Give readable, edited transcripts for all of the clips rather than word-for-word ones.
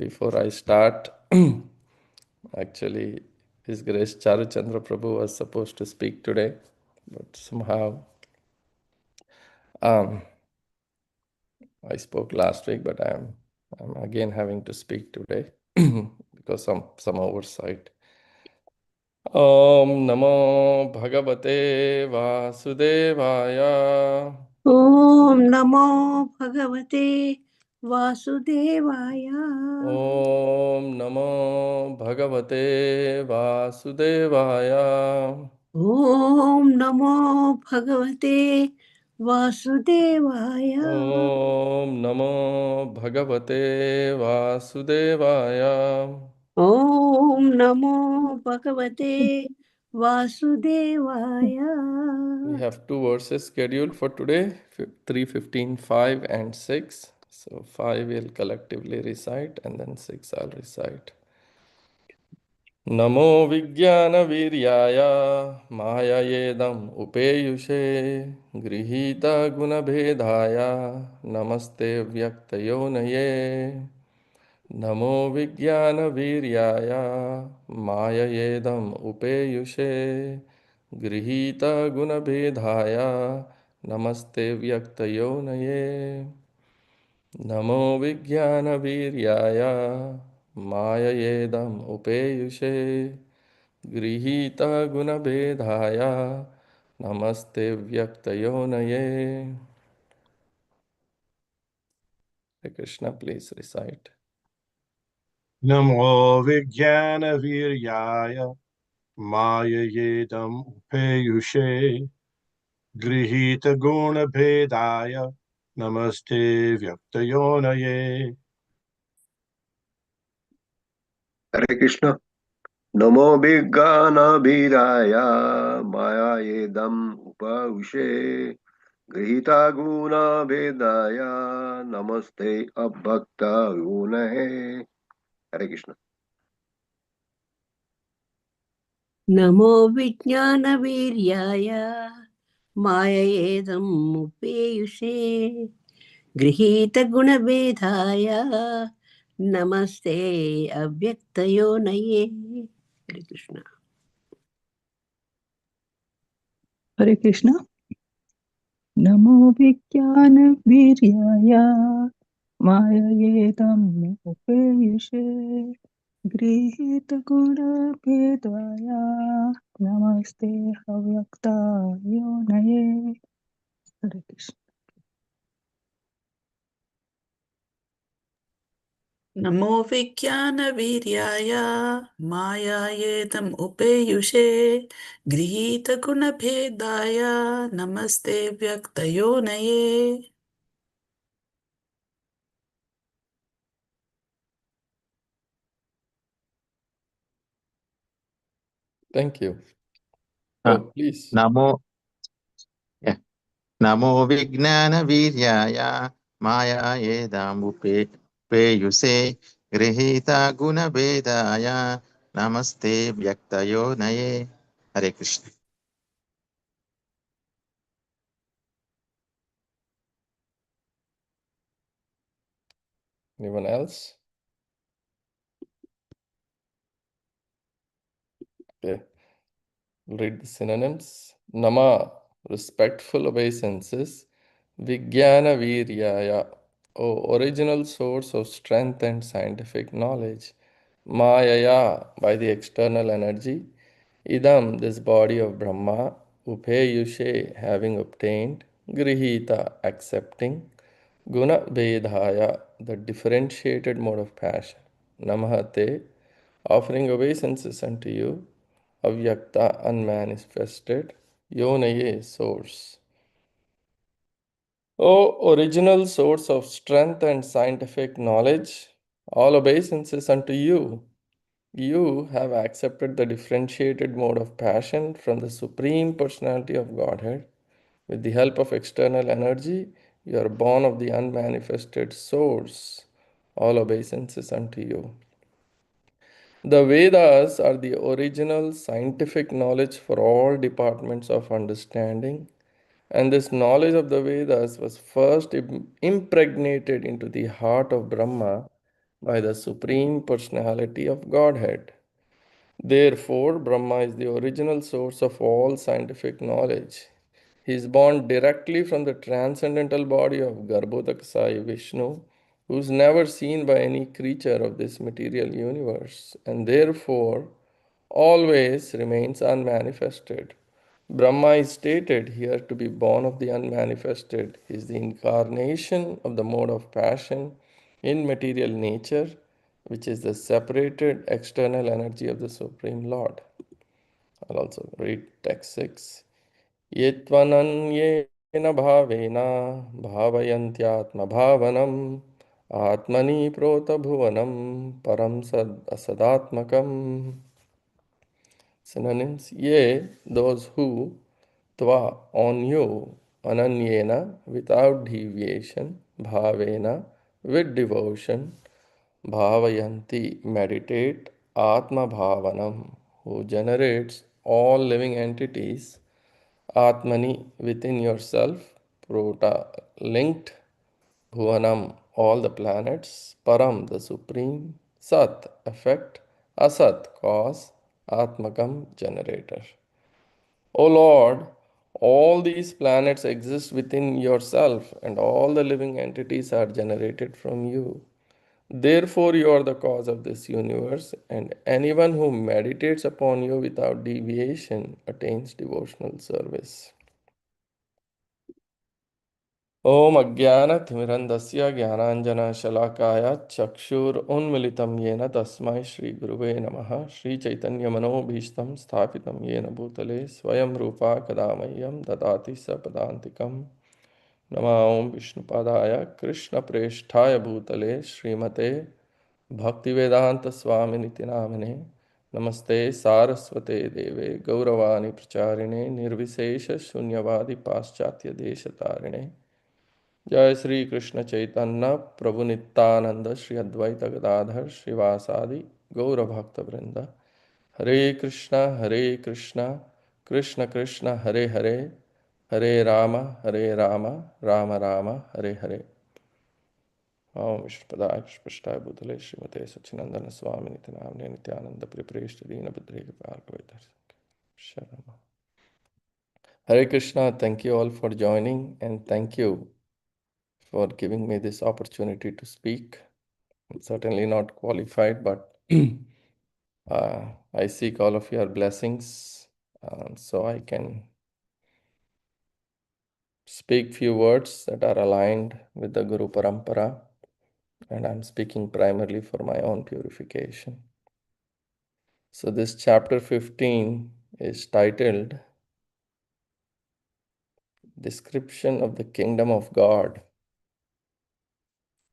Before I start, actually, His Grace Charuchandra Prabhu was supposed to speak today, but somehow um, I spoke last week, but I'm again having to speak today because some oversight. Om Namo Bhagavate Vasudevaya. ॐ नमो भगवते वासुदेवाय Om Namo Bhagavate Vasudevaya. ॐ नमो भगवते वासुदेवाय Om Namo Bhagavate Vasudevaya. ॐ नमो भगवते वासुदेवाय We have two verses scheduled for today, 3:15, 5 and 6. So 5 will collectively recite and then 6 I'll recite. नमो विज्ञानवीर्याय माययेदम् उपेयुषे गृहीतगुणभेदाय नमस्ते व्यक्तयोनये नमो विज्ञानवीर्याय माययेदम् उपेयुषे गृहीतगुणभेदाय नमस्ते व्यक्तयोनये नमो विज्ञानवीर्याय माययेदम् उपेयुषे गृहीतगुणभेदाय नमस्ते व्यक्तयोनये. Hare Krishna, please recite. Namo Vijnana-Viryaya Maya-yedam Upeyushe Grihita Guna-Bhedaya Namaste Vyaktayonaye. Hare Krishna. Namo Bhagana Bhidaya Maya Yedam Upavushe Grihita Guna Vedaya Namaste Abhakta Gunahe. Hare Krishna. नमो विज्ञानवीर्याय माययेदम् उपेयुषे गृहीतगुणभेदाय नमस्ते अव्यक्तयोनये हरे कृष्ण हरे कृष्ण नमो विज्ञानवीर्याय माययेदम् उपेयुषे गृहीतगुणभेदाय नमस्ते अव्यक्तायोनये हरे कृष्ण नमो विज्ञानवीर्याय मायायेदम् उपेयुषे गृहीतगुणभेदाय नमस्ते व्यक्तयोनये Thank you. Oh, please. Namo Namo Vijnana-Viryaya Maya-yedam Upeyuse Grihita Guna-Bhedaya Namaste Vyaktayonaye. Hare Krishna. Anyone else? Okay. Read the synonyms. Nama, respectful obeisances. Vijnana Viryaya, original source of strength and scientific knowledge. Mayaya, by the external energy. Idam, this body of Brahma. Upeyushe, having obtained. Grihita, accepting. Guna Vedhaya, the differentiated mode of passion. Namahate, offering obeisances unto you. Avyakta, unmanifested. Yonaye, source. O original source of strength and scientific knowledge, all obeisances unto you. You have accepted the differentiated mode of passion from the Supreme Personality of Godhead. With the help of external energy, you are born of the unmanifested source. All obeisances unto you. The Vedas are the original scientific knowledge for all departments of understanding, and this knowledge of the Vedas was first impregnated into the heart of Brahma by the Supreme Personality of Godhead. Therefore, Brahma is the original source of all scientific knowledge. He is born directly from the transcendental body of Garbhodakasai Vishnu, who is never seen by any creature of this material universe, and therefore always remains unmanifested. Brahma is stated here to be born of the unmanifested. He is the incarnation of the mode of passion in material nature, which is the separated external energy of the Supreme Lord. I'll also read text 6. Yetvananyena bhavena bhavayantyatmabhavanam atmani prota bhuvanam param sadatmakam. Synonyms: Ye, those who, tva, on you, ananyena, without deviation, bhavena, with devotion, bhavayanti, meditate, atma bhavanam, who generates all living entities, atmani, within yourself, prota, linked, bhuvanam, all the planets, param, the supreme, sat, effect, asat, cause, atmakam, generator. O Lord, all these planets exist within yourself, and all the living entities are generated from you. Therefore, you are the cause of this universe, and anyone who meditates upon you without deviation attains devotional service. ॐ अज्ञानतिमिरन्दस्य ज्ञानाञ्जनशलाकाय चक्षुरुन्मिलितं येन तस्मै श्रीगुरुवे नमः। श्रीचैतन्यमनोभीष्टं स्थापितं येन भूतले स्वयं रूपा कदा मह्यं ददाति सपदान्तिकं। नमः ॐ विष्णुपादाय कृष्णप्रेष्ठाय भूतले श्रीमते भक्तिवेदान्तस्वामिनिति नामिने। नमस्ते सारस्वते देवे गौरवाणी प्रचारिणे निर्विशेषशून्यवादी पाश्चात्यदेशतारिणे। जय श्री कृष्ण चैतन्य प्रभु नित्यानंद श्री अद्वैत गदाधर श्रीवासादि गौर भक्त वृंद। हरे कृष्णा कृष्ण कृष्ण हरे हरे, हरे राम राम राम हरे हरे। ओम विष्णुपदाय पुष्पष्टाय भूतले श्रीमते सच्चिनंदन स्वामी नित्य नामने नित्यानंद प्रिप्रेष्ट दीन बुद्धि शरण। Hare Krishna, thank you all for joining, and thank you for giving me this opportunity to speak. I'm certainly not qualified, but I seek all of your blessings so I can speak few words that are aligned with the Guru Parampara, and I'm speaking primarily for my own purification. So this chapter 15 is titled Description of the Kingdom of God,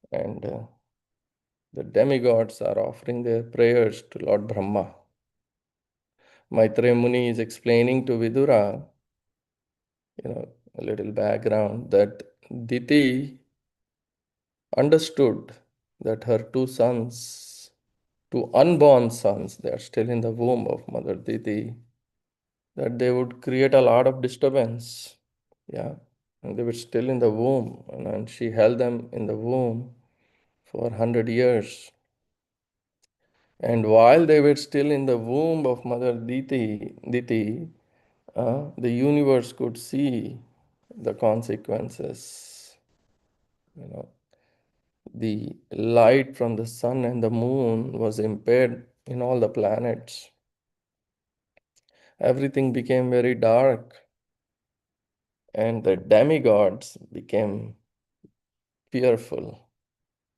and the demigods are offering their prayers to Lord Brahma. Maitreya Muni is explaining to Vidura, a little background, that Diti understood that her two unborn sons, they are still in the womb of Mother Diti, that they would create a lot of disturbance. Yeah. And they were still in the womb, and she held them in the womb for 100 years. And while they were still in the womb of Mother Diti, the universe could see the consequences. The light from the sun and the moon was impaired in all the planets. Everything became very dark, and the demigods became fearful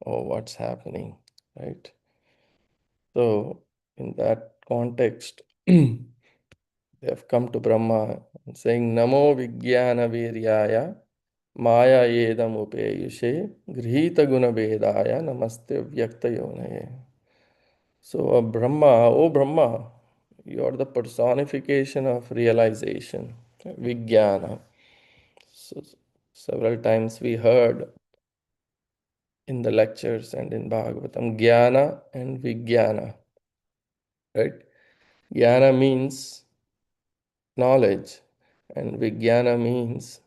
of what's happening, right? So, in that context, they have come to Brahma and saying, Namo Vijnana Viryaya Maya Yedam Upeyushe Grihita Guna Vedaya Namaste Vyakta Yonaye. So, Brahma, you are the personification of realization, Vijnana. So, several times we heard in the lectures and in Bhagavatam, Jnana and Vijnana, right? Jnana means knowledge, and Vijnana means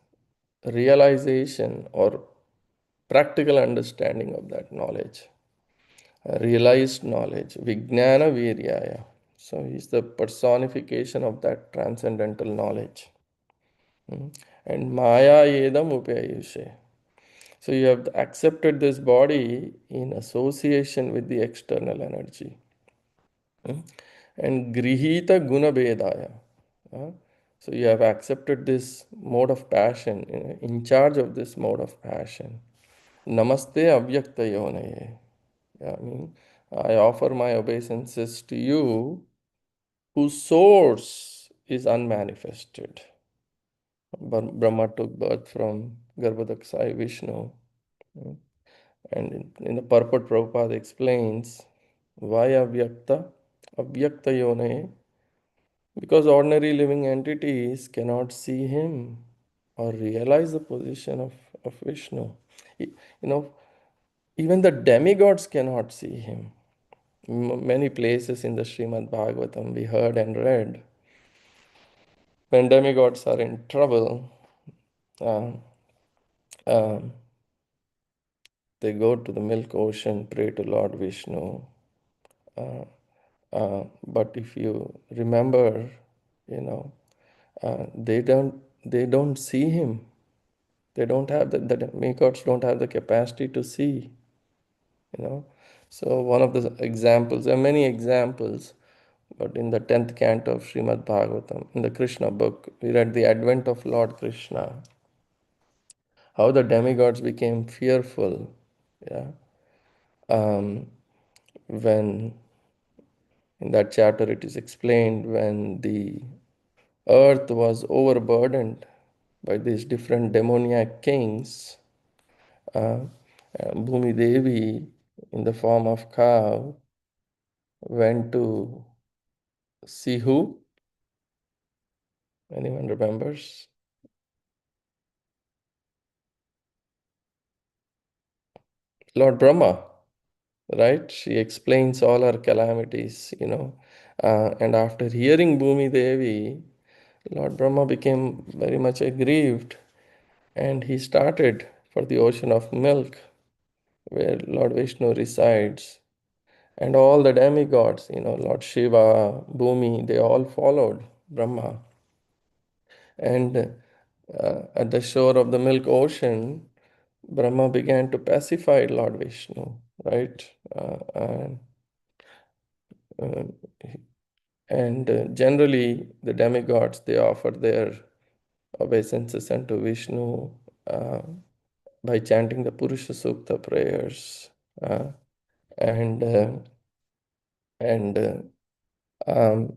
realization or practical understanding of that knowledge. realized knowledge, Vijnana Viryaya. So he's the personification of that transcendental knowledge. And Maya Yedam Upayushe. So you have accepted this body in association with the external energy. And Grihita Guna Bedaya. So you have accepted this mode of passion, in charge of this mode of passion. Namaste Avyakta Yonaye. I mean, I offer my obeisances to you, whose source is unmanifested. Brahma took birth from Garbhodaksai Vishnu. And in the purport, Prabhupada explains why Avyakta? Avyakta Yone, because ordinary living entities cannot see him or realize the position of Vishnu. You know, even the demigods cannot see him. Many places in the Srimad Bhagavatam we heard and read, when demigods are in trouble, uh, um, they go to the milk ocean, pray to Lord Vishnu. Uh, but if you remember, you know, they don't see him. They don't have the demigods don't have the capacity to see. You know, so one of the examples, there are many examples, but in the 10th canto of Srimad Bhagavatam, in the Krishna book, we read the advent of Lord Krishna, how the demigods became fearful. Yeah, when in that chapter it is explained when the earth was overburdened by these different demoniac kings, uh, Bhumi Devi, in the form of cow, went to see who? Anyone remembers? Lord Brahma, right? She explains all her calamities, you know. And after hearing Bhumi Devi, Lord Brahma became very much aggrieved, and he started for the ocean of milk where Lord Vishnu resides. And all the demigods, you know, Lord Shiva, Bhumi, they all followed Brahma. And at the shore of the milk ocean, Brahma began to pacify Lord Vishnu, right? Uh, and generally, the demigods, they offer their obeisances unto Vishnu uh, by chanting the Purusha Sukta prayers. Uh, and and um,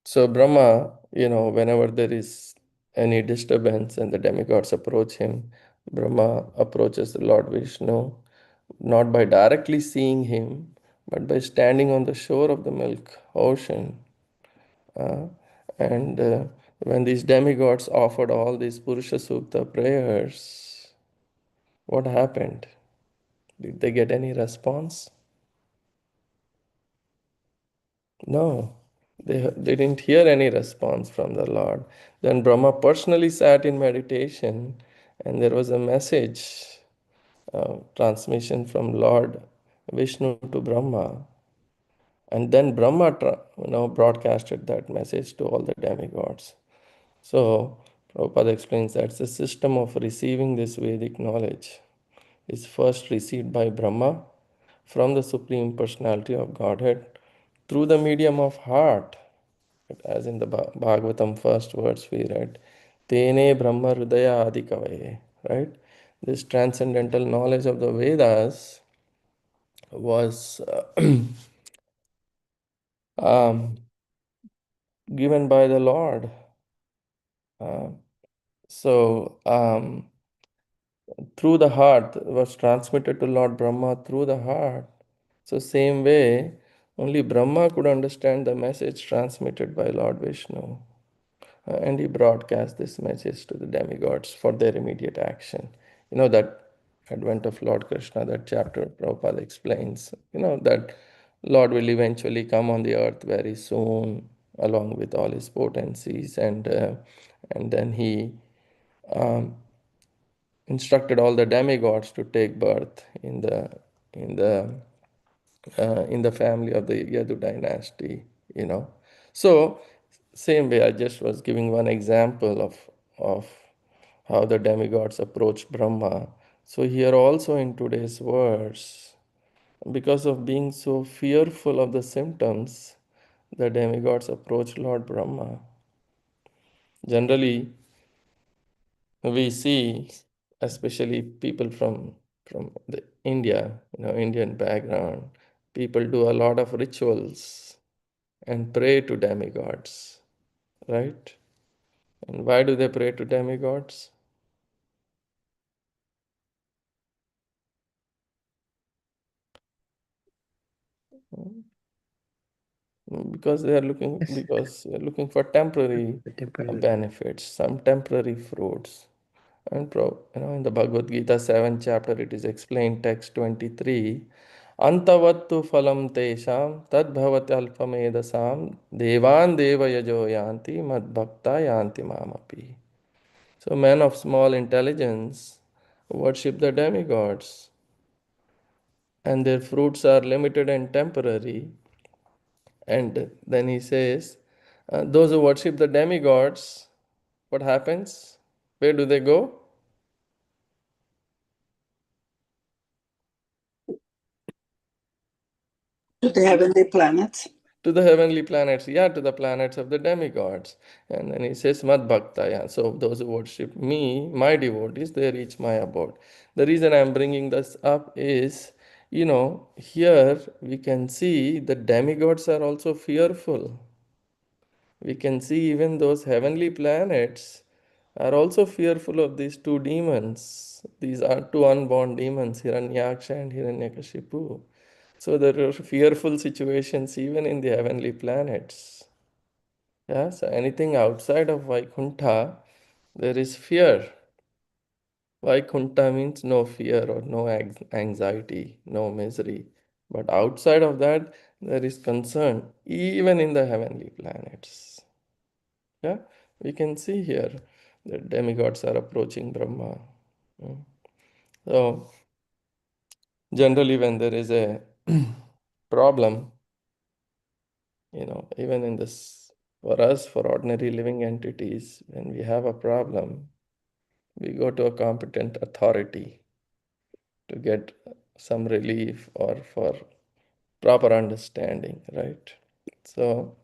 So Brahma, you know, whenever there is any disturbance and the demigods approach him, Brahma approaches the Lord Vishnu, not by directly seeing him, but by standing on the shore of the milk ocean. Uh, and when these demigods offered all these Purusha Sukta prayers, what happened? Did they get any response? No, they didn't hear any response from the Lord. Then Brahma personally sat in meditation, and there was a message, transmission from Lord Vishnu to Brahma. And then Brahma broadcasted that message to all the demigods. So Prabhupada explains that the system of receiving this Vedic knowledge is first received by Brahma from the Supreme Personality of Godhead through the medium of heart, as in the Bhagavatam first verse we read, Tene Brahma Hridaya Adikavaye, right? This transcendental knowledge of the Vedas was um, given by the Lord. Uh, so through the heart was transmitted to Lord Brahma through the heart. So same way, only Brahma could understand the message transmitted by Lord Vishnu. And he broadcast this message to the demigods for their immediate action. You know, that advent of Lord Krishna, that chapter Prabhupada explains, you know, that Lord will eventually come on the earth very soon, along with all his potencies, and then he um, instructed all the demigods to take birth in the in the family of the Yadu dynasty, you know. So, same way, I just was giving one example of how the demigods approach Brahma. So, here also in today's verse, because of being so fearful of the symptoms, the demigods approach Lord Brahma. Generally, we see, especially people from the India, Indian background, people do a lot of rituals and pray to demigods, right? And why do they pray to demigods? Because they are looking for temporary Temporary. benefits, some temporary fruits. And in the Bhagavad Gita 7th chapter, it is explained, text 23, Antavattu phalam tesham tad bhavati alpamedasam devan deva yajo yanti mad bhakta yanti mamapi. So men of small intelligence worship the demigods, and their fruits are limited and temporary. And then he says, those who worship the demigods, what happens? Where do they go? To the heavenly planets. To the heavenly planets, yeah, to the planets of the demigods. And then he says, Mad Bhakta, yeah. So those who worship me, my devotees, they reach my abode. The reason I'm bringing this up is, here we can see the demigods are also fearful. We can see even those heavenly planets are also fearful of these two demons. These are two unborn demons, Hiranyaksha and Hiranyakashipu. So there are fearful situations even in the heavenly planets. Yeah, so anything outside of Vaikuntha, there is fear. Vaikuntha means no fear or no anxiety, no misery. But outside of that, there is concern, even in the heavenly planets. Yeah, we can see here that demigods are approaching Brahma. So, generally, when there is a problem, even in this, for us, for ordinary living entities, when we have a problem, we go to a competent authority to get some relief or for proper understanding, right? So,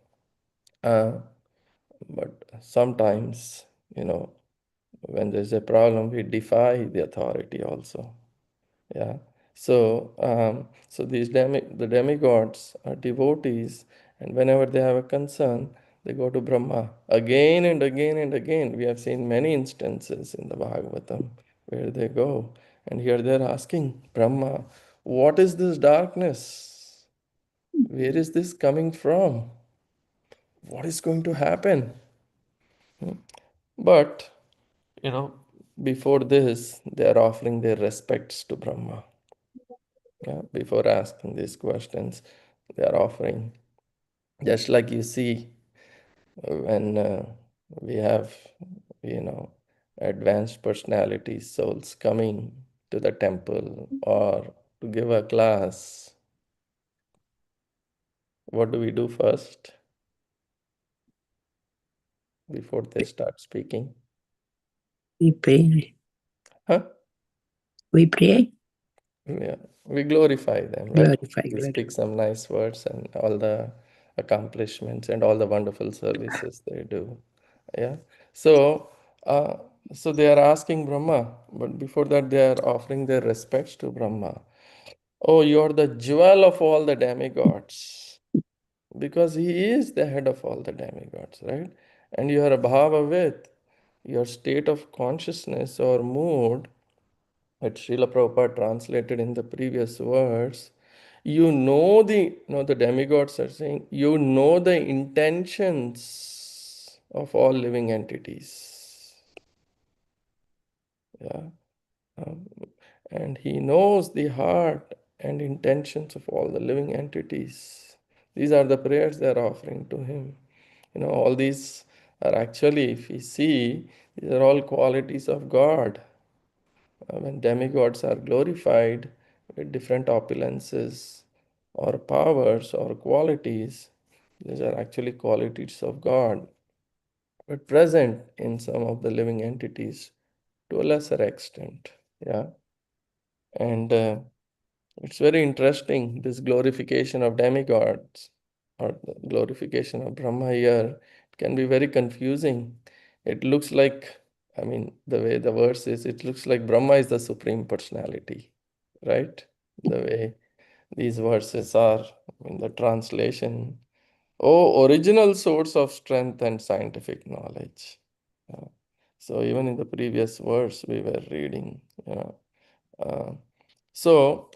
uh, but sometimes, when there's a problem, we defy the authority also. Yeah. So these the demigods are devotees, and whenever they have a concern, they go to Brahma again and again and again. We have seen many instances in the Bhagavatam where they go, and here they're asking Brahma, what is this darkness? Where is this coming from? What is going to happen? But, you know, before this, they are offering their respects to Brahma. Yeah, before asking these questions, they are offering. Just like you see when we have, you know, advanced personalities, souls coming to the temple or to give a class, what do we do first before they start speaking? We pray. Huh? We pray. Yeah, we glorify them, right? Glorify. We speak some nice words and all the accomplishments and all the wonderful services they do. Yeah. So, uh, so they are asking Brahma, but before that they are offering their respects to Brahma. Oh, you are the jewel of all the demigods, because he is the head of all the demigods, right? And you are a bhavavit, your state of consciousness or mood, that Srila Prabhupada translated in the previous words, the demigods are saying, you know the intentions of all living entities. Yeah. Um, and he knows the heart and intentions of all the living entities. These are the prayers they are offering to him. All these are actually, if we see, these are all qualities of God. When demigods are glorified with different opulences or powers or qualities. These are actually qualities of God, but present in some of the living entities to a lesser extent. Yeah. And it's very interesting, this glorification of demigods or the glorification of Brahma here. It can be very confusing. It looks like, I mean, the way the verse is, it looks like Brahma is the supreme personality, right? The way these verses are in the translation. Oh, original source of strength and scientific knowledge. So even in the previous verse we were reading, uh, so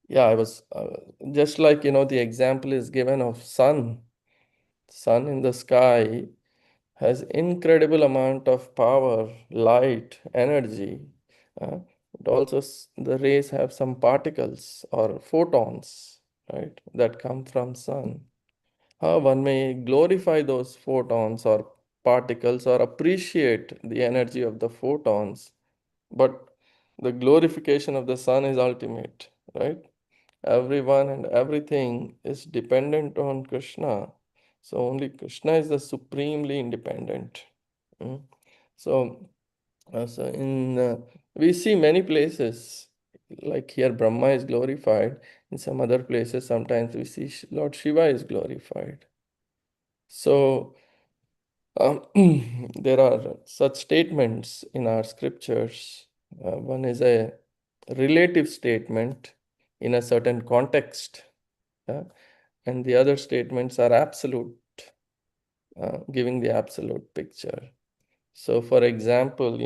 yeah, I was just like, the example is given of sun. Sun in the sky has incredible amount of power, light, energy. But also the rays have some particles or photons, right, that come from sun. One may glorify those photons or particles or appreciate the energy of the photons, but the glorification of the sun is ultimate, right? Everyone and everything is dependent on Krishna. So only Krishna is the supremely independent. Mm. So, we see many places, like here Brahma is glorified. In some other places, sometimes we see Lord Shiva is glorified. So there are such statements in our scriptures. One is a relative statement in a certain context, and the other statements are absolute, giving the absolute picture. So, for example,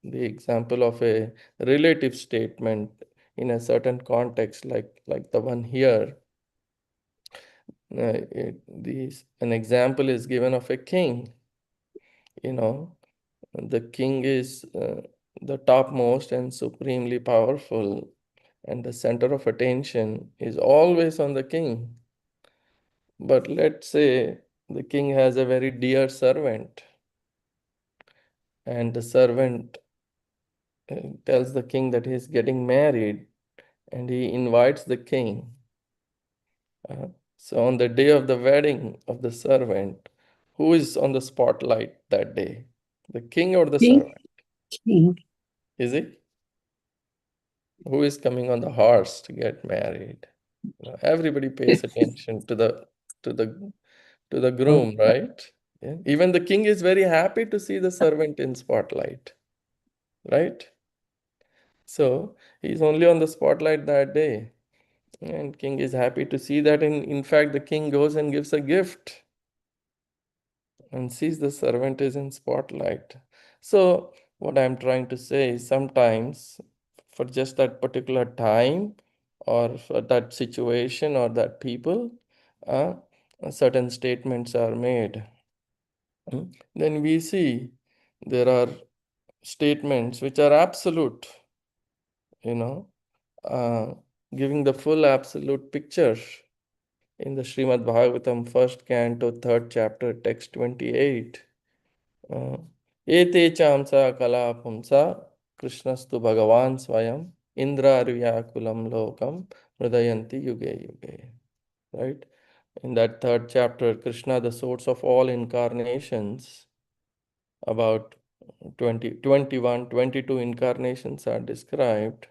the example of a relative statement in a certain context, like the one here, an example is given of a king. The king is the topmost and supremely powerful, and the center of attention is always on the king. But let's say the king has a very dear servant, and the servant tells the king that he is getting married, and he invites the king. So on the day of the wedding of the servant, who is on the spotlight that day? The king or the King. servant? King. Is it? Who is coming on the horse to get married? Everybody pays attention to the groom, right? Yeah. Even the king is very happy to see the servant in spotlight, right? So he's only on the spotlight that day. And king is happy to see that. In fact, the king goes and gives a gift and sees the servant is in spotlight. So what I'm trying to say is sometimes for just that particular time or for that situation or that people, uh, certain statements are made. Then we see there are statements which are absolute, you know, uh, giving the full absolute picture in the Srimad Bhagavatam, first canto, third chapter, text 28. Ete chamsa kala pumsa Krishnastu Bhagavan Swayam Indrarvyakulam Lokam Hridayanti Yuge Yuge. Right? In that third chapter, Krishna, the source of all incarnations, about 20, 21, 22 incarnations are described.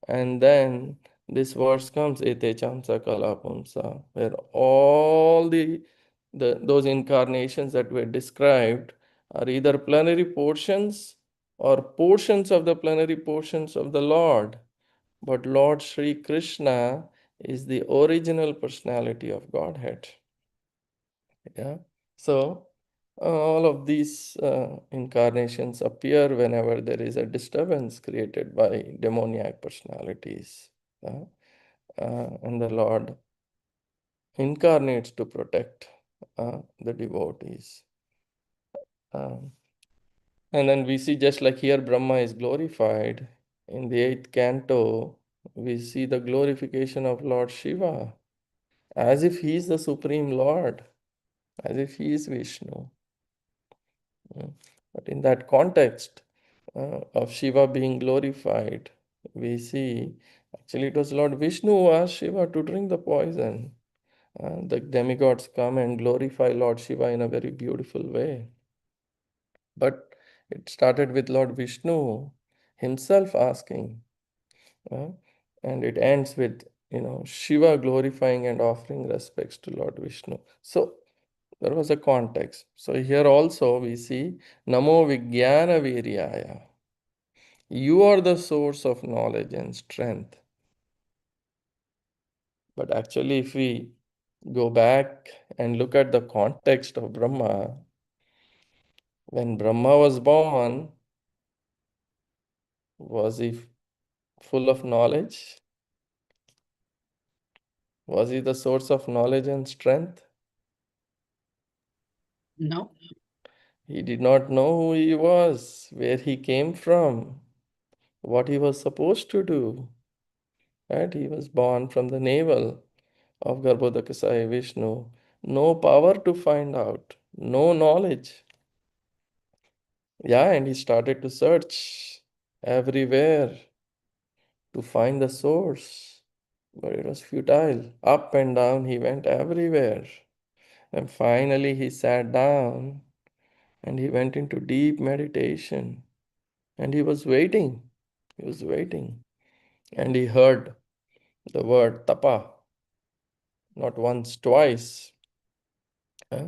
And then this verse comes, Ete Chamsa Kala Pumsa, where all those incarnations that were described are either plenary portions or portions of the plenary portions of the Lord. But Lord Sri Krishna is the original personality of Godhead. Yeah. So all of these incarnations appear whenever there is a disturbance created by demoniac personalities. And the Lord incarnates to protect the devotees. Um, and then we see, just like here, Brahma is glorified. In the 8th canto, we see the glorification of Lord Shiva as if he is the Supreme Lord, as if he is Vishnu. But in that context of Shiva being glorified, we see Actually, it was Lord Vishnu who asked Shiva to drink the poison. The demigods come and glorify Lord Shiva in a very beautiful way. But it started with Lord Vishnu himself asking, uh, and it ends with Shiva glorifying and offering respects to Lord Vishnu. So there was a context. So here also we see Namo Vijnana Viryaya. You are the source of knowledge and strength. But actually, if we go back and look at the context of Brahma, when Brahma was born, was he full of knowledge? Was he the source of knowledge and strength? No. He did not know who he was, where he came from, what he was supposed to do. Right? He was born from the navel of Garbhodakasaya Vishnu. No power to find out, no knowledge. Yeah, and he started to search everywhere to find the source. But it was futile. Up and down, he went everywhere. And finally, he sat down and he went into deep meditation. And he was waiting. He was waiting. And he heard the word tapa, not once, twice. Uh,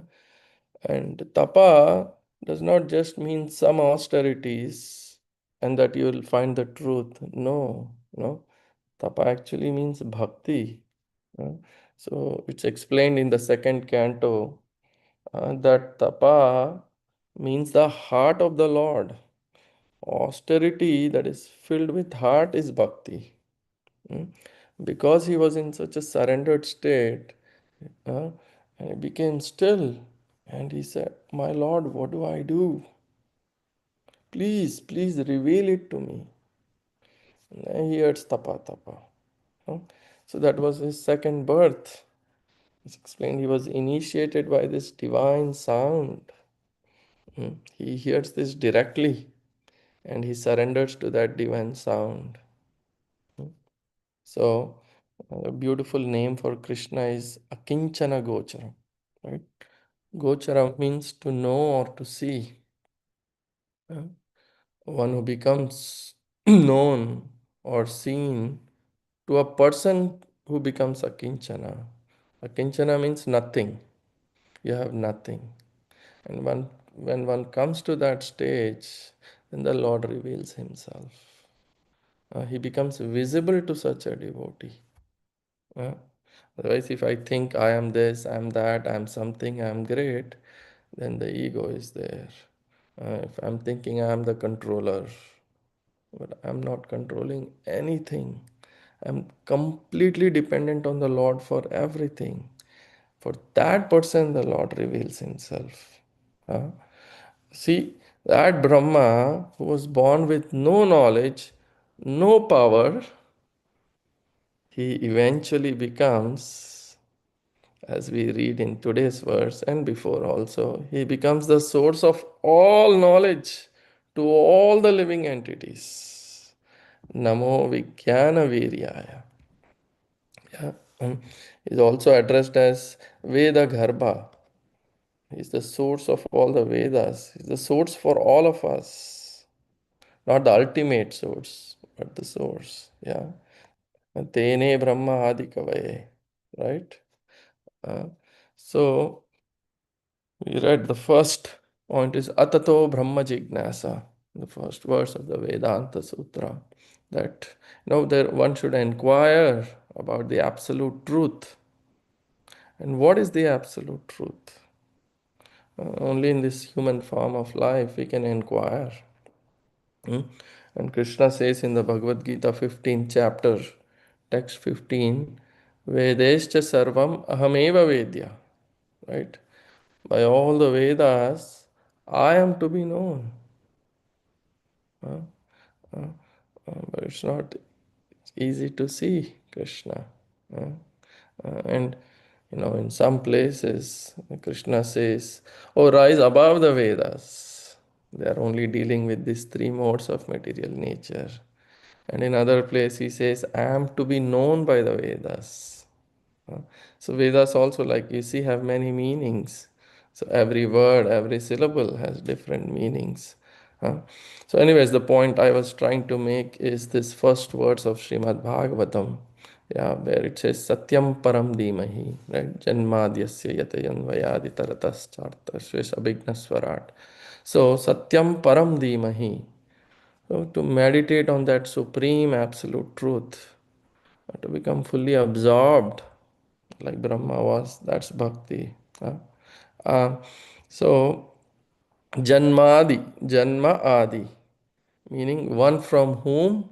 And tapa does not just mean some austerities and that you will find the truth. No, no. Tapa actually means bhakti. uh, So it's explained in the second canto that tapa means the heart of the Lord. Austerity that is filled with heart is bhakti. Mm. Because he was in such a surrendered state, and he became still. And he said, My Lord, what do I do? Please, please reveal it to me. And he heard tapa tapa. So that was his second birth. It's explained he was initiated by this divine sound. He hears this directly and he surrenders to that divine sound. So, a beautiful name for Krishna is Akinchana Gochara. Right? Gochara means to know or to see. One who becomes known or seen to a person who becomes Akinchana. Akinchana means nothing. You have nothing. And when one comes to that stage, then the Lord reveals himself. He becomes visible to such a devotee. Otherwise, if I think I am this, I am that, I am something, I am great, then the ego is there. If I'm thinking I am the controller, but I'm not controlling anything. I'm completely dependent on the Lord for everything. For that person, the Lord reveals himself. See, that Brahma who was born with no knowledge, no power, he eventually becomes, as we read in today's verse and before also, he becomes the source of all knowledge to all the living entities. Namo Vijnana Viryaya. Yeah. Is also addressed as Veda Garbha. He's the source of all the Vedas. He's the source for all of us. Not the ultimate source, but the source. Yeah. Tene Brahma Adikavaye. Right? Uh, so we read the first point is Atato Brahma Jignasa, the first verse of the Vedanta Sutra. That there one should inquire about the absolute truth. And what is the absolute truth? Only in this human form of life we can inquire. And Krishna says in the Bhagavad Gita 15th chapter, text 15, Vedescha sarvam ahameva vedya. Right? By all the Vedas, I am to be known. But it's not easy to see Krishna. And in some places, Krishna says, Oh, rise above the Vedas. They are only dealing with these three modes of material nature. And in other place he says, I am to be known by the Vedas. Uh, So Vedas also, like you see, have many meanings. So every word, every syllable has different meanings. Uh, So, anyways, the point I was trying to make is this first words of Srimad Bhagavatam, yeah, where it says Satyam Param Dhimahi, right? Janmadyasya Yatayan Vayadi Taratas Chartasvesh Abhignaswarat. So Satyam Param Dhimahi. So to meditate on that supreme absolute truth, to become fully absorbed like Brahma was, that's bhakti. Uh, so Janmadi, Janma Adi, meaning one from whom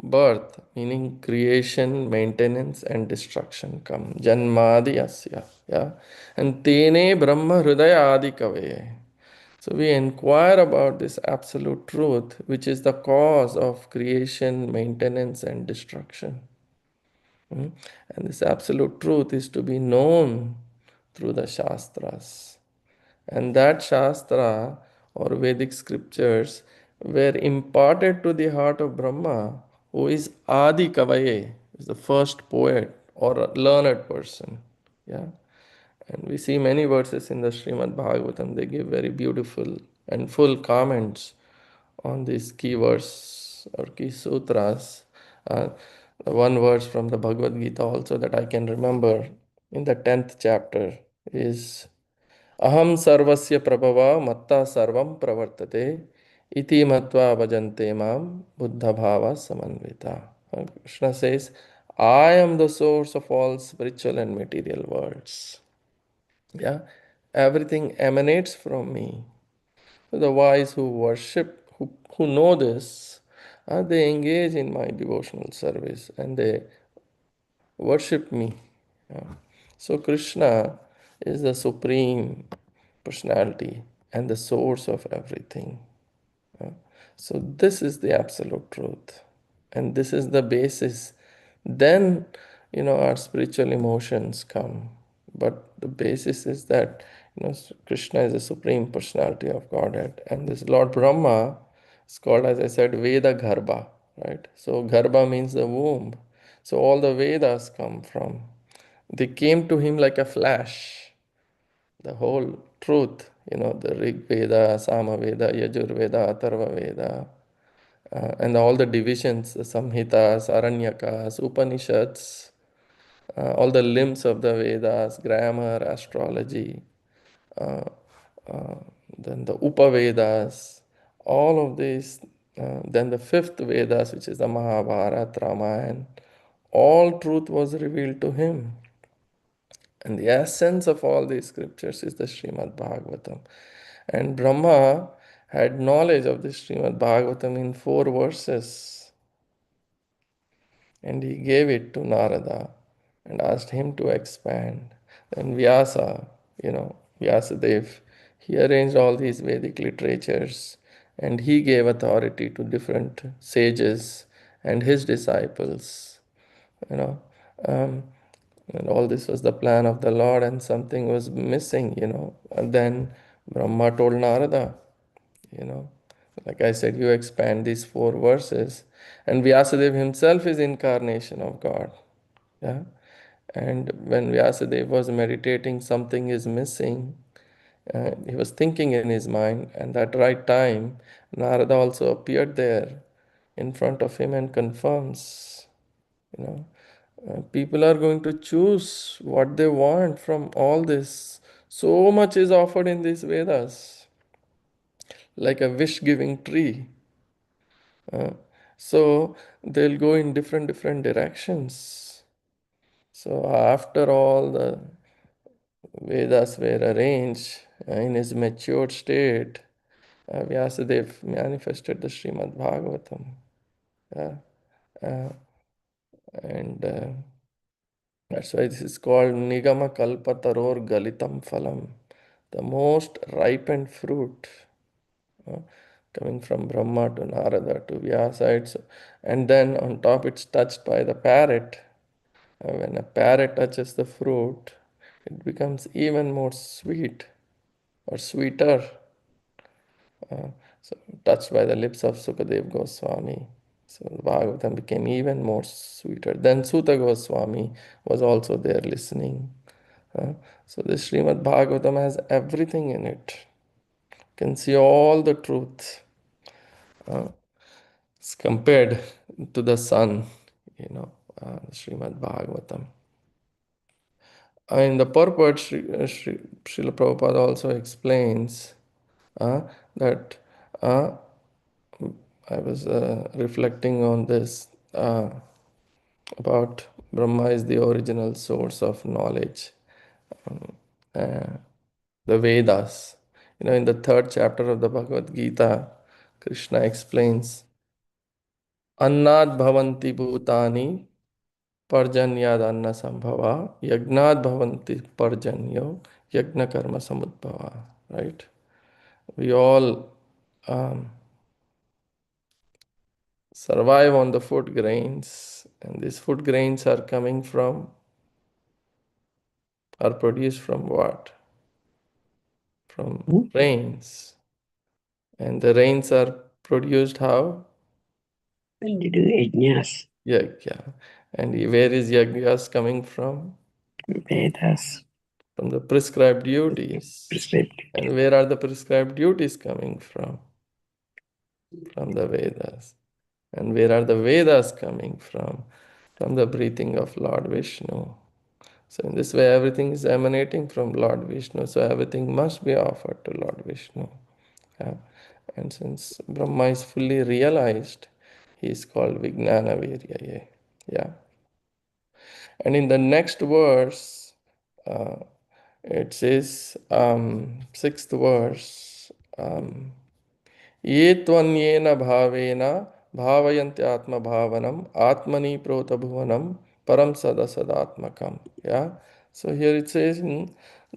birth, meaning creation, maintenance, and destruction come. Janmadi Asya. Yeah. And Tene Brahma Hridaya Adi Kavaye. So we inquire about this absolute truth, which is the cause of creation, maintenance, and destruction. Mm. And this absolute truth is to be known through the Shastras. And that Shastra or Vedic scriptures were imparted to the heart of Brahma, who is Adi Kavaye, is the first poet or a learned person. Yeah. And we see many verses in the Srimad Bhagavatam, they give very beautiful and full comments on these key verse or key sutras. Uh, one verse from the Bhagavad Gita also that I can remember in the 10th chapter is Aham sarvasya prabhava matta sarvam pravartate iti matva bhajante mam buddha bhava samanvita. Krishna says, I am the source of all spiritual and material worlds. Yeah, everything emanates from me. The wise who worship, who know this, they engage in my devotional service and they worship me. Yeah. So Krishna is the supreme personality and the source of everything. Yeah. So this is the absolute truth. And this is the basis. Then, our spiritual emotions come. But the basis is that, Krishna is the supreme personality of Godhead. And this Lord Brahma is called, as I said, Veda Garbha, right? So Garbha means the womb. So all the Vedas come from. They came to him like a flash. The whole truth, the Rig Veda, Sama Veda, Yajur Veda, Atharva Veda, and all the divisions, the Samhitas, Aranyakas, Upanishads, all the limbs of the Vedas, grammar, astrology, uh, uh, then the Upavedas, all of these, then the fifth Vedas, which is the Mahabharata, Ramayana, all truth was revealed to him. And the essence of all these scriptures is the Srimad Bhagavatam. And Brahma had knowledge of the Srimad Bhagavatam in 4 verses. And he gave it to Narada and asked him to expand. Then Vyasa, Vyasadev, he arranged all these Vedic literatures and he gave authority to different sages and his disciples. You know, um, and all this was the plan of the Lord, and something was missing. And then Brahma told Narada, you know, like I said, you expand these 4 verses, and Vyasadeva himself is incarnation of God. Yeah. And when Vyasadeva was meditating, something is missing. He was thinking in his mind, and that right time, Narada also appeared there in front of him and confirms, you know. People are going to choose what they want from all this. So much is offered in these Vedas, like a wish giving tree. Uh, so they'll go in different directions. So after all the Vedas were arranged in his matured state, Vyasadeva manifested the Srimad Bhagavatam. Uh, and that's why this is called Nigama Kalpataror Galitam Phalam, the most ripened fruit, uh, coming from Brahma to Narada to Vyasa. And then on top it's touched by the parrot. When a parrot touches the fruit, it becomes even more sweet or sweeter. Uh, so touched by the lips of Sukadev Goswami. So the Bhagavatam became even more sweeter. Then Suta Goswami was also there listening. So this Srimad Bhagavatam has everything in it. You can see all the truth. It's compared to the sun, Srimad Bhagavatam. In the purport, Srila Prabhupada also explains that I was reflecting on this about Brahma is the original source of knowledge, uh, the Vedas. In the third chapter of the Bhagavad Gita, Krishna explains, Annad bhavanti bhutani parjanyad anna sambhava yagnad bhavanti parjanyo yagna karma samudbhava. Right? We all um, survive on the food grains, and these food grains are produced from what? From rains. And the rains are produced how? When you do yajnas, Yagya. And where is yagyas coming from? Vedas, From the prescribed duties. prescribed. And where are the prescribed duties coming from? From the Vedas. And where are the Vedas coming from? From the breathing of Lord Vishnu. So in this way, everything is emanating from Lord Vishnu. So everything must be offered to Lord Vishnu. Yeah. And since Brahma is fully realized, he is called Vijnana Viryaye. Yeah. And in the next verse, uh, it says, sixth verse, Ye tvanyena bhavena bhavayanti atma bhavanam atmani prota bhuvanam param sada sadatmakam. Yeah. So here it says,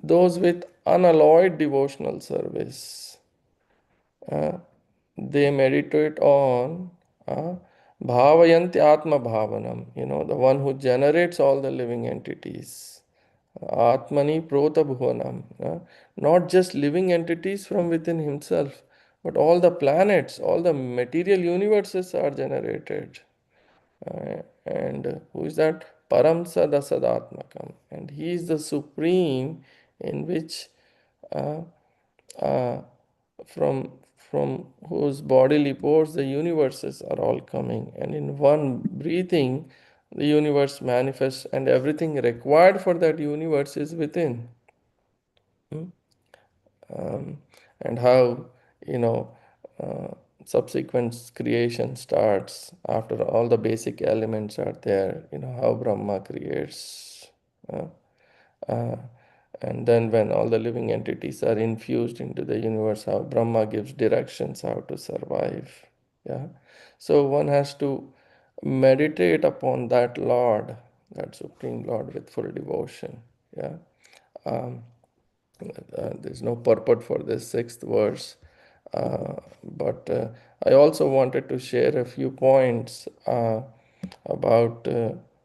those with unalloyed devotional service, uh, they meditate on bhavayanti atma bhavanam, the one who generates all the living entities. Atmani prota bhuvanam, not just living entities from within himself, but all the planets, all the material universes are generated. And who is that? Param Sada Sadatmakam. And he is the supreme in which uh, uh, from whose bodily pores the universes are all coming. And in one breathing, the universe manifests, and everything required for that universe is within. And how you know uh, subsequent creation starts after all the basic elements are there, how Brahma creates, uh, uh, and then when all the living entities are infused into the universe, how Brahma gives directions how to survive. Yeah. So one has to meditate upon that Lord, that Supreme Lord, with full devotion. Yeah. um, there's no purport for this sixth verse, but I also wanted to share a few points about that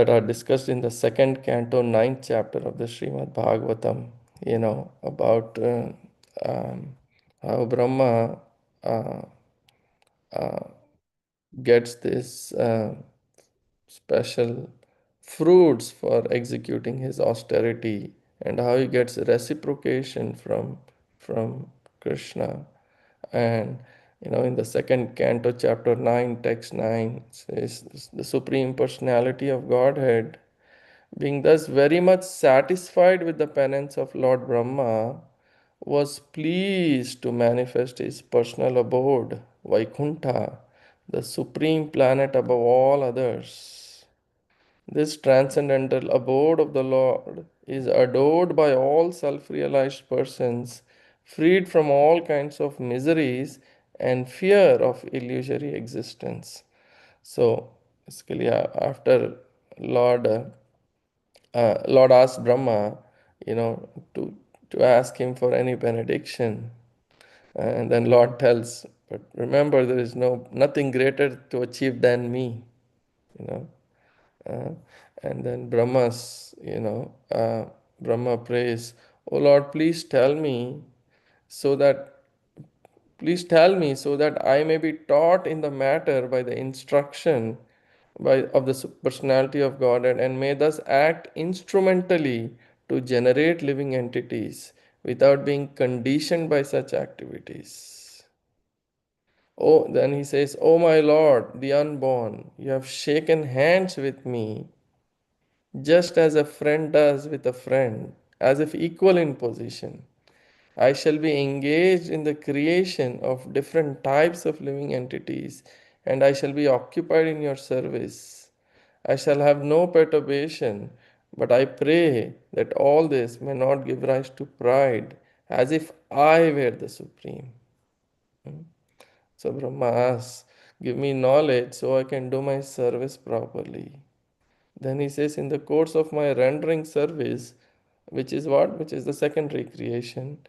are discussed in the second canto, ninth chapter of the Srimad Bhagavatam. About how Brahma uh, gets this special fruits for executing his austerity, and how he gets reciprocation from Krishna. And in the second canto, chapter 9, text 9 says, the supreme personality of Godhead, being thus very much satisfied with the penance of Lord Brahma, was pleased to manifest his personal abode, Vaikuntha, the supreme planet above all others. This transcendental abode of the Lord is adored by all self realized persons, freed from all kinds of miseries and fear of illusory existence. So, basically, after Lord Lord asked Brahma, to ask him for any benediction, and then Lord tells, but remember, there is nothing greater to achieve than me. You know, uh, and then Brahma prays, "Oh Lord, please tell me, so that Please tell me so that I may be taught in the matter by the instruction of the personality of Godhead, and may thus act instrumentally to generate living entities without being conditioned by such activities. Oh, then he says, "O my Lord, the unborn, you have shaken hands with me just as a friend does with a friend, as if equal in position. I shall be engaged in the creation of different types of living entities, and I shall be occupied in your service. I shall have no perturbation, but I pray that all this may not give rise to pride, as if I were the supreme." So Brahma asks, "Give me knowledge so I can do my service properly." Then he says, "In the course of my rendering service," which is what? Which is the secondary creation,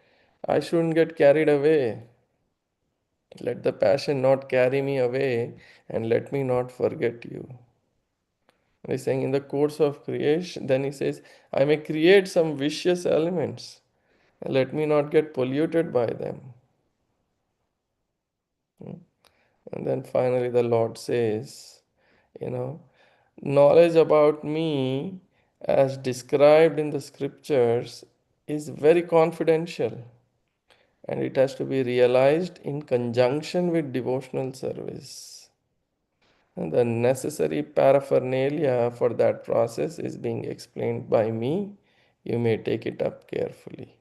"I shouldn't get carried away. Let the passion not carry me away, and let me not forget you." He's saying in the course of creation, then he says, "I may create some vicious elements. Let me not get polluted by them." And then finally the Lord says, you know, knowledge about me as described in the scriptures is very confidential, and it has to be realized in conjunction with devotional service. And the necessary paraphernalia for that process is being explained by me. You may take it up carefully.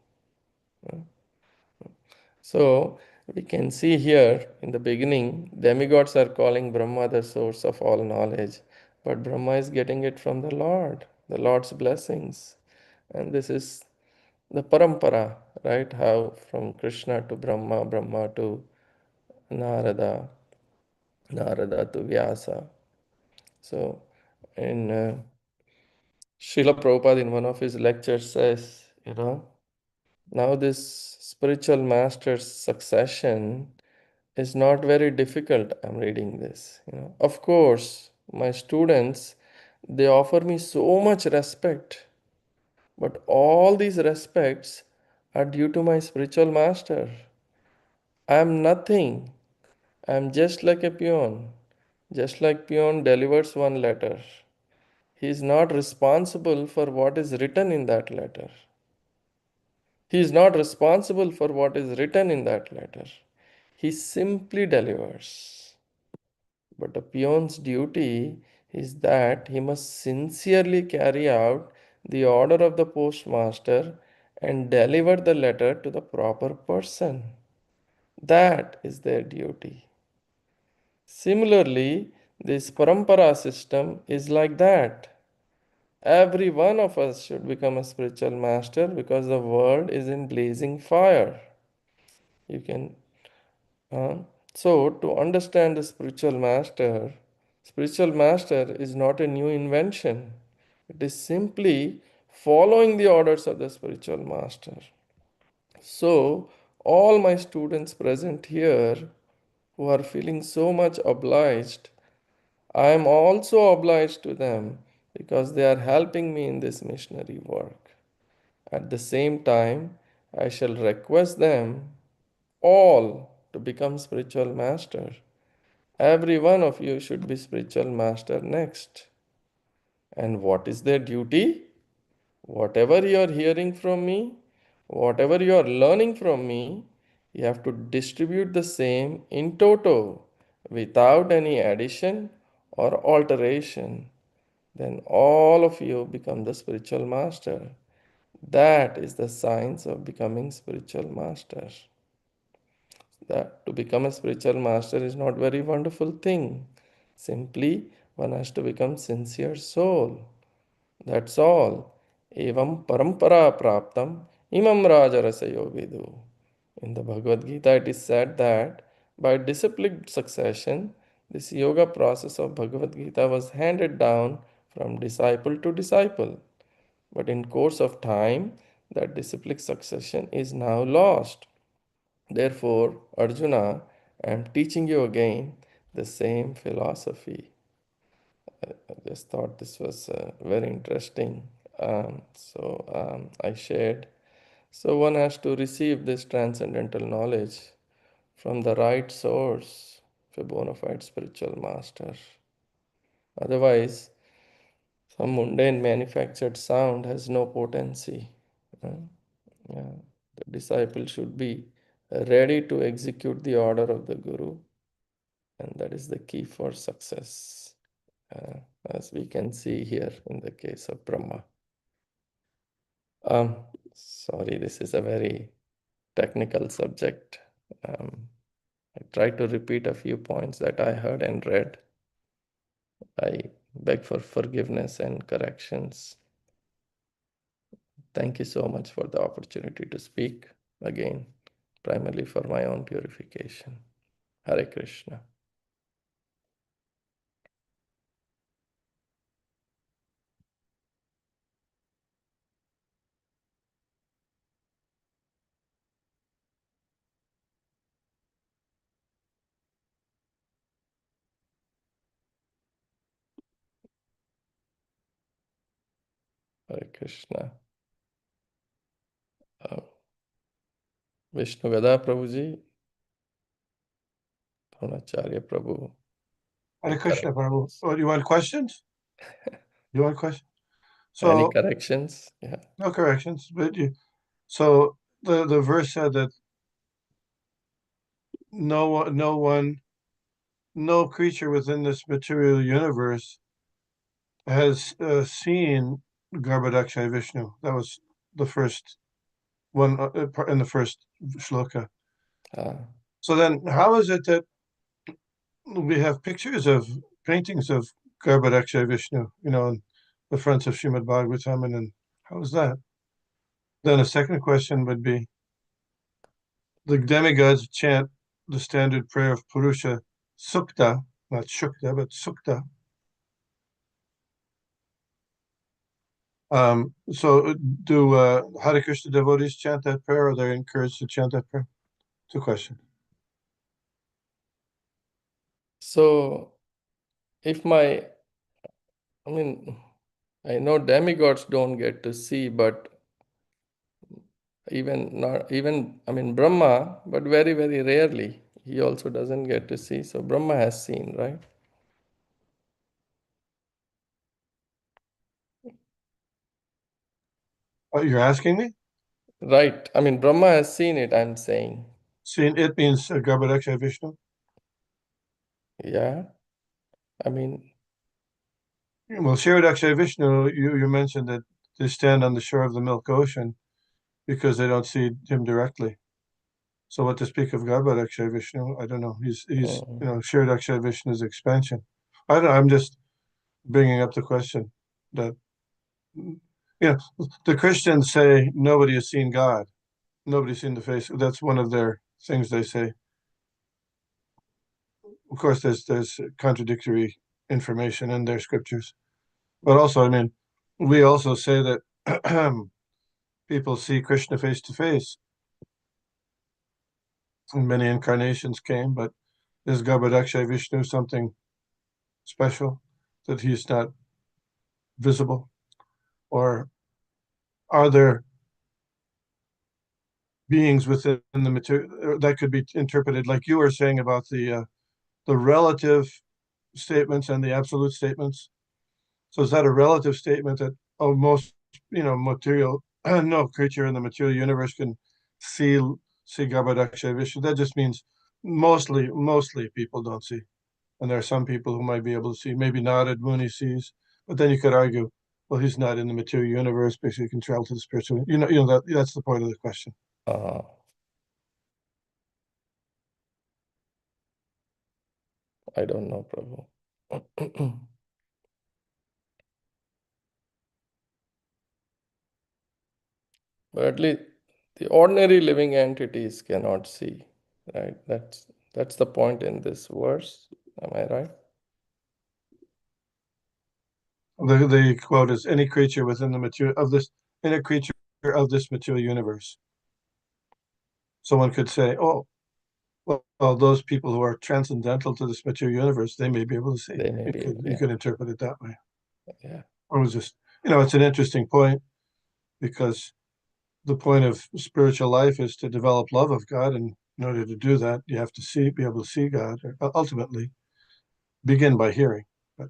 So we can see here in the beginning, demigods are calling Brahma the source of all knowledge, but Brahma is getting it from the Lord's blessings. And this is the parampara, right? How from Krishna to Brahma, Brahma to Narada, Narada to Vyasa. So in Srila Prabhupada in one of his lectures says, now this spiritual master's succession is not very difficult. I'm reading this. Of course, my students, they offer me so much respect, but all these respects are due to my spiritual master. I am nothing. I am just like a peon. Just like peon delivers one letter. He is not responsible for what is written in that letter. He is not responsible for what is written in that letter. He simply delivers. But a peon's duty is that he must sincerely carry out the order of the postmaster and deliver the letter to the proper person. That is their duty. Similarly, this parampara system is like that. Every one of us should become a spiritual master because the world is in blazing fire. You can so, to understand the spiritual master is not a new invention. It is simply following the orders of the spiritual master. So, all my students present here who are feeling so much obliged, I am also obliged to them because they are helping me in this missionary work. At the same time, I shall request them all to become spiritual master. Every one of you should be spiritual master next. And what is their duty? Whatever you are hearing from me, whatever you are learning from me, you have to distribute the same in toto without any addition or alteration. Then all of you become the spiritual master. That is the science of becoming spiritual master. That to become a spiritual master is not very wonderful thing. Simply one has to become sincere soul. That's all. Evam parampara praptam imam rajarasa vidu. In the Bhagavad Gita it is said that by disciplined succession, this yoga process of Bhagavad Gita was handed down from disciple to disciple. But in course of time, that disciplic succession is now lost. Therefore, Arjuna, I am teaching you again the same philosophy. I just thought this was very interesting. I shared. So, one has to receive this transcendental knowledge from the right source, a bona fide spiritual master. Otherwise, some mundane manufactured sound has no potency. Yeah. The disciple should be ready to execute the order of the Guru, and that is the key for success, as we can see here in the case of Brahma. Sorry, this is a very technical subject. I try to repeat a few points that I heard and read. I beg for forgiveness and corrections. Thank you so much for the opportunity to speak again, primarily for my own purification. Hare Krishna. Hare Krishna. Vishnu Gada Prabhuji, Dronacharya Prabhu. Hare Krishna, Prabhu. Oh, you want questions? You want questions? Any So corrections? Yeah. no corrections, but so the verse said that no creature within this material universe has seen Garbhodakshay Vishnu. That was the first one in the first shloka. So then, how is it that we have pictures of paintings of Garbhodakshay Vishnu, on the fronts of Srimad Bhagavatam, and then how is that? Then a second question would be, the demigods chant the standard prayer of Purusha Sukta, not Shukta, but Sukta. So do Hare Krishna devotees chant that prayer, or are they encouraged to chant that prayer? Two questions. So, I know demigods don't get to see, but Brahma, but very, very rarely, he also doesn't get to see. So Brahma has seen, right? Oh, you're asking me? Right. Brahma has seen it, I'm saying. Seen it means Garbhodakshay Vishnu? Yeah. Well, Shiradakshay Vishnu, you mentioned that they stand on the shore of the Milk Ocean because they don't see him directly. So what to speak of Garbhodakshay Vishnu? I don't know. He's Shiradakshay Vishnu's expansion. I don't know. I'm just bringing up the question that the Christians say nobody has seen God. Nobody's seen the face. That's one of their things they say. Of course, there's contradictory information in their scriptures, but also, we also say that people see Krishna face to face, and many incarnations came. But is Garbhodakshay Vishnu something special that he's not visible, or are there beings within the material that could be interpreted like you were saying about the relative statements and the absolute statements? So is that a relative statement that most material no creature in the material universe can see Garbhodakshay Vishnu? That just means mostly people don't see, and there are some people who might be able to see. Maybe Narad Muni sees, but then you could argue, well, he's not in the material universe, basically he can travel to the spiritual. That's the point of the question. I don't know, Prabhu. But at least the ordinary living entities cannot see, right? That's the point in this verse. Am I right? The quote is, any creature within the material of this, any creature of this material universe. Someone could say, oh, well, those people who are transcendental to this material universe, they may be able to see. They may be, You could interpret it that way. Yeah. Or it was just, it's an interesting point, because the point of spiritual life is to develop love of God and in order to do that, you have to be able to see God, or ultimately begin by hearing. But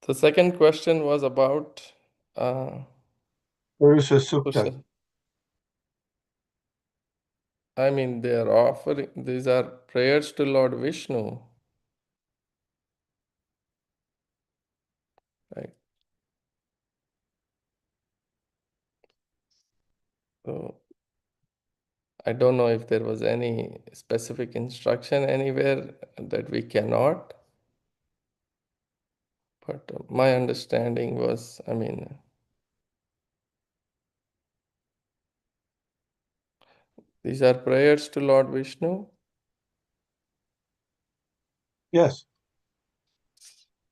The second question was about Purusha Sukta. I mean, they are offering, these are prayers to Lord Vishnu. Right. So I don't know if there was any specific instruction anywhere that we cannot, but my understanding was, I mean, these are prayers to Lord Vishnu. Yes.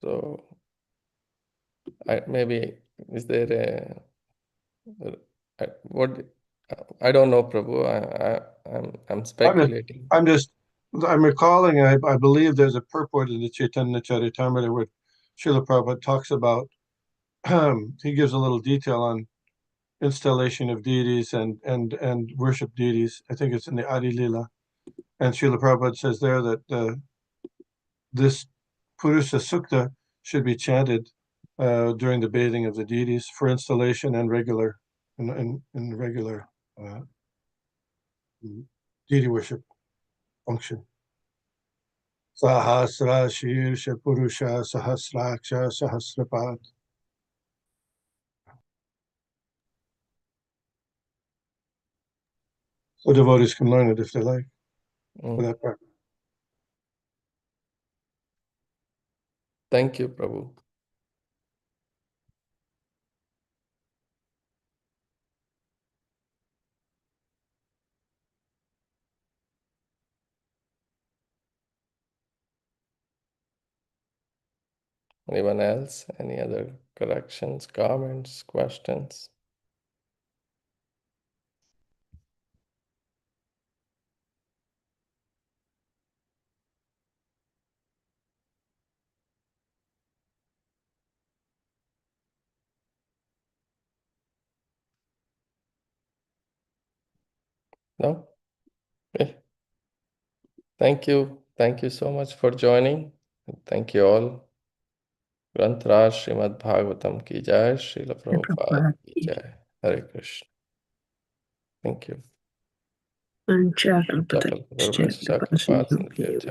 So maybe is there what I don't know, Prabhu. I'm speculating. I'm recalling. I believe there's a purport in the Chaitanya Charitamrita where Srila Prabhupada talks about. He gives a little detail on installation of deities and worship deities. I think it's in the Adi Lila, and Srila Prabhupada says there that this Purusha Sukta should be chanted during the bathing of the deities for installation and regular uh, deity worship function. Sahasra Shirsha Purusha Sahasraksha Sahasrapad. So devotees can learn it if they like for that part. Thank you, Prabhu. Anyone else? Any other corrections, comments, questions? No? Okay. Thank you. Thank you so much for joining. Thank you all. Grantraj Srimad Bhagavatam ki jai, Srila Prabhupada Prabhupada ki ki jai. Hare Krishna. Thank you. Panchakalpata Chakalpatarvascha Krishna Kripa Sindhya